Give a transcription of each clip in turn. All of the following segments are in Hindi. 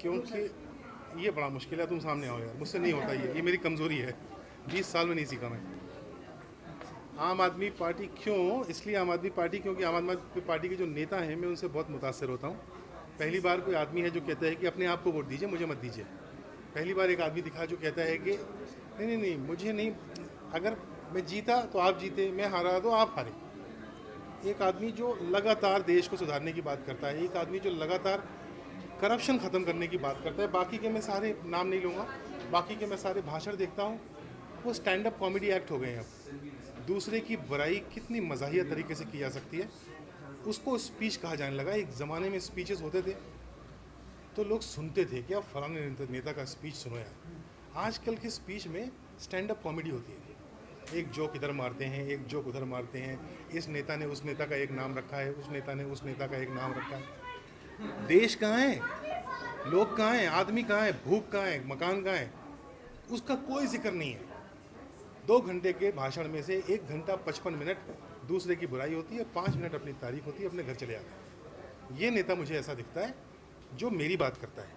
क्योंकि ये बड़ा मुश्किल है, तुम सामने आओ यार, मुझसे नहीं होता ये मेरी कमज़ोरी है, 20 साल में नहीं सीखा मैं। आम आदमी पार्टी क्यों? इसलिए आम आदमी पार्टी क्योंकि आम आदमी पार्टी के जो नेता हैं मैं उनसे बहुत मुतासर होता हूँ। पहली बार कोई आदमी है जो कहता है कि अपने आप को वोट दीजिए, मुझे मत दीजिए। पहली बार एक आदमी दिखा जो कहता है कि नहीं नहीं नहीं मुझे नहीं, अगर मैं जीता तो आप जीते, मैं हारा तो आप हारे। एक आदमी जो लगातार देश को सुधारने की बात करता है, एक आदमी जो लगातार करप्शन ख़त्म करने की बात करता है। बाकी के मैं सारे नाम नहीं लूँगा, बाकी के मैं सारे भाषण देखता हूँ, वो स्टैंड अप कॉमेडी एक्ट हो गए हैं। अब दूसरे की बुराई कितनी मज़ाहिया तरीके से की जा सकती है, उसको स्पीच कहा जाने लगा। एक ज़माने में स्पीचेस होते थे तो लोग सुनते थे कि अब फलाने नेता का स्पीच सुनो यार। आजकल की स्पीच में स्टैंड अप कॉमेडी होती है, एक जोक इधर मारते हैं, एक जोक उधर मारते हैं। इस नेता ने उस नेता का एक नाम रखा है, उस नेता ने उस नेता का एक नाम रखा है। देश कहाँ है, लोग कहाँ हैं, आदमी कहाँ है, भूख कहाँ है, मकान कहाँ है, उसका कोई जिक्र नहीं है। 2 घंटे के भाषण में से 1 घंटा 55 मिनट दूसरे की बुराई होती है, 5 मिनट अपनी तारीफ होती है, अपने घर चले जाते हैं। ये नेता मुझे ऐसा दिखता है जो मेरी बात करता है,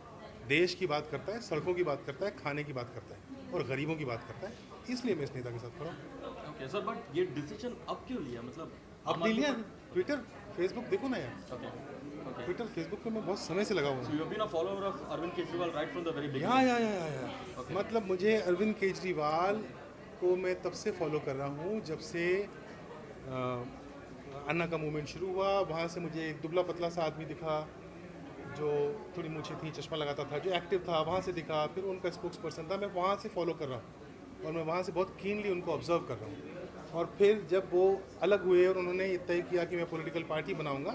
देश की बात करता है, सड़कों की बात करता है, खाने की बात करता है और गरीबों की बात करता है। इसलिए मैं इस नेता के साथ खड़ा हूँ। ओके सर, बट ये डिसीजन अब क्यों लिया? मतलब अब नहीं लिया, ट्विटर फेसबुक देखो ना यार, ओके ओके ट्विटर फेसबुक पे मैं बहुत समय से लगा हुआ सो हूँ। You have been a follower of Arvind Kejriwal right from the very yeah beginning. Yeah yeah yeah, या। Okay. मतलब मुझे अरविंद केजरीवाल को मैं तब से फॉलो कर रहा हूँ जब से अन्ना का मूवमेंट शुरू हुआ। वहाँ से मुझे एक दुबला पतला सा आदमी दिखा जो थोड़ी मूछें थी, चश्मा लगाता था, जो एक्टिव था, वहाँ से दिखा। फिर उनका स्पोक्स पर्सन था, मैं वहाँ से फॉलो कर रहा हूँ और मैं वहाँ से बहुत कीनली उनको ऑब्जर्व कर रहा हूँ। और फिर जब वो अलग हुए और उन्होंने ये तय किया कि मैं पॉलिटिकल पार्टी बनाऊँगा,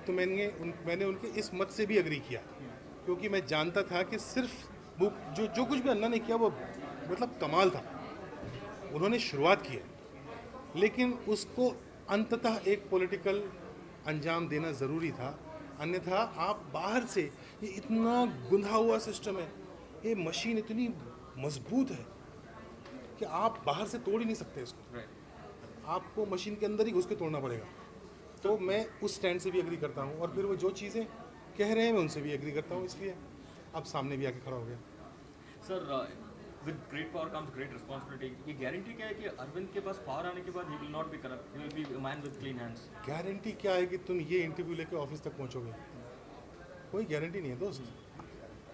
तो मैंने उनके इस मत से भी एग्री किया, क्योंकि मैं जानता था कि सिर्फ वो जो कुछ भी अन्ना ने किया वो मतलब कमाल था, उन्होंने शुरुआत की है, लेकिन उसको अंततः एक पॉलिटिकल अंजाम देना ज़रूरी था। अन्यथा आप बाहर से, ये इतना गुंधा हुआ सिस्टम है, ये मशीन इतनी मजबूत है कि आप बाहर से तोड़ ही नहीं सकते इसको, आपको मशीन के अंदर ही घुस के तोड़ना पड़ेगा। तो मैं उस स्टैंड से भी एग्री करता हूँ और फिर वो जो चीज़ें कह रहे हैं मैं उनसे भी एग्री करता हूँ, इसलिए अब सामने भी आके खड़ा हो गया। Sir with great power comes great responsibility. ये गारंटी क्या है कि अरविंद के पास पावर आने के बाद he will not be corrupt, he will be man with clean hands? Guarantee क्या है कि तुम ये इंटरव्यू लेके ऑफिस तक पहुँचोगे? कोई गारंटी नहीं है दोस्त,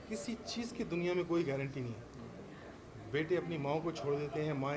किसी चीज़ की दुनिया में कोई गारंटी नहीं है। बेटे अपनी माँ को छोड़ देते हैं, माँ